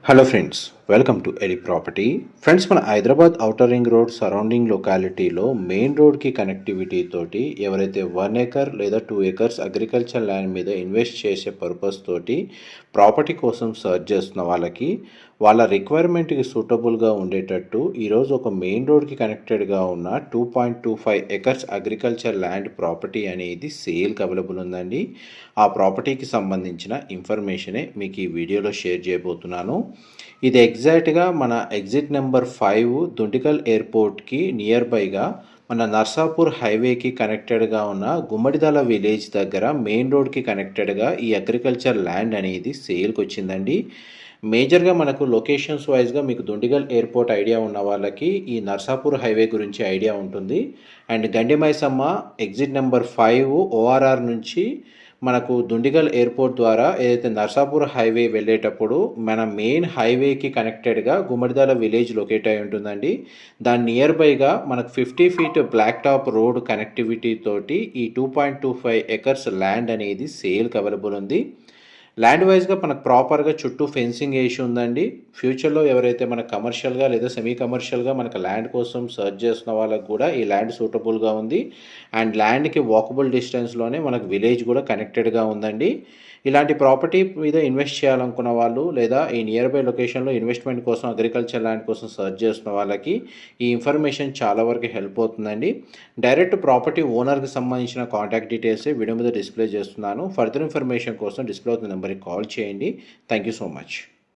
Hello friends, welcome to ఎలి property. Friends, మన Hyderabad outer ring road surrounding లొకాలిటీలో main రోడ్కి కనెక్టివిటీ తోటి ఎవరైతే 1 ఎకర్ లేదా 2 ఎకర్స్ అగ్రికల్చర్ ల్యాండ్ మీద ఇన్వెస్ట్ చేసే పర్పస్ తోటి ప్రాపర్టీ కోసం సర్చ్ చేస్తున్న వాళ్ళకి వాళ్ళ రిక్వైర్మెంట్కి సూటబుల్గా ఉండేటట్టు ఈరోజు ఒక మెయిన్ రోడ్కి కనెక్టెడ్గా ఉన్న 2.25 ఎకర్స్ అగ్రికల్చర్ ల్యాండ్ ప్రాపర్టీ అనేది సేల్కి అవైలబుల్ ఉందండి. ఆ ప్రాపర్టీకి సంబంధించిన ఇన్ఫర్మేషనే మీకు ఈ వీడియోలో షేర్ చేయబోతున్నాను. ఇది ఎగ్జాక్ట్గా మన ఎగ్జిట్ నెంబర్ 5 దుండిగల్ ఎయిర్పోర్ట్కి నియర్ బైగా మన నర్సాపూర్ హైవేకి కనెక్టెడ్గా ఉన్న గుమ్మడిదల విలేజ్ దగ్గర మెయిన్ రోడ్కి కనెక్టెడ్గా ఈ అగ్రికల్చర్ ల్యాండ్ అనేది సేల్కి వచ్చిందండి. మేజర్గా మనకు లొకేషన్స్ వైజ్గా మీకు దుండిగల్ ఎయిర్పోర్ట్ ఐడియా ఉన్న వాళ్ళకి ఈ నర్సాపూర్ హైవే గురించి ఐడియా ఉంటుంది. And Gandimaisamma exit number 5 ORR నుంచి మనకు దుండిగల్ ఎయిర్పోర్ట్ ద్వారా ఏదైతే నర్సాపూర్ హైవే వెళ్ళేటప్పుడు మన మెయిన్ హైవేకి కనెక్టెడ్గా గుమ్మడిదల విలేజ్ లొకేట్ అయి ఉంటుందండి. దాని నియర్ బైగా మనకు 50 feet black top road connectivity తోటి ఈ 2.25 ఎకర్స్ ల్యాండ్ అనేది సేల్కి అవైలబుల్ ఉంది. ల్యాండ్ వైజ్గా మనకు ప్రాపర్గా చుట్టూ ఫెన్సింగ్ వేసి ఉందండి. ఫ్యూచర్లో ఎవరైతే మనకు కమర్షియల్గా లేదా సెమీ కమర్షియల్గా మనకు ల్యాండ్ కోసం సర్చ్ చేస్తున్న వాళ్ళకు కూడా ఈ ల్యాండ్ సూటబుల్గా ఉంది. అండ్ ల్యాండ్కి వాకబుల్ డిస్టెన్స్లోనే మనకు విలేజ్ కూడా కనెక్టెడ్గా ఉందండి. ఇలాంటి ప్రాపర్టీ మీద ఇన్వెస్ట్ చేయాలనుకున్న వాళ్ళు లేదా ఈ నియర్ బై లొకేషన్లో ఇన్వెస్ట్మెంట్ కోసం అగ్రికల్చర్ ల్యాండ్ కోసం సర్చ్ చేస్తున్న వాళ్ళకి ఈ ఇన్ఫర్మేషన్ చాలా వరకు హెల్ప్ అవుతుందండి. డైరెక్ట్ ప్రాపర్టీ ఓనర్కి సంబంధించిన కాంటాక్ట్ డీటెయిల్స్ వీడియో మీద డిస్ప్లే చేస్తున్నాను. ఫర్దర్ ఇన్ఫర్మేషన్ కోసం డిస్ప్లే అవుతున్న నెంబర్కి కాల్ చేయండి. Thank you so much.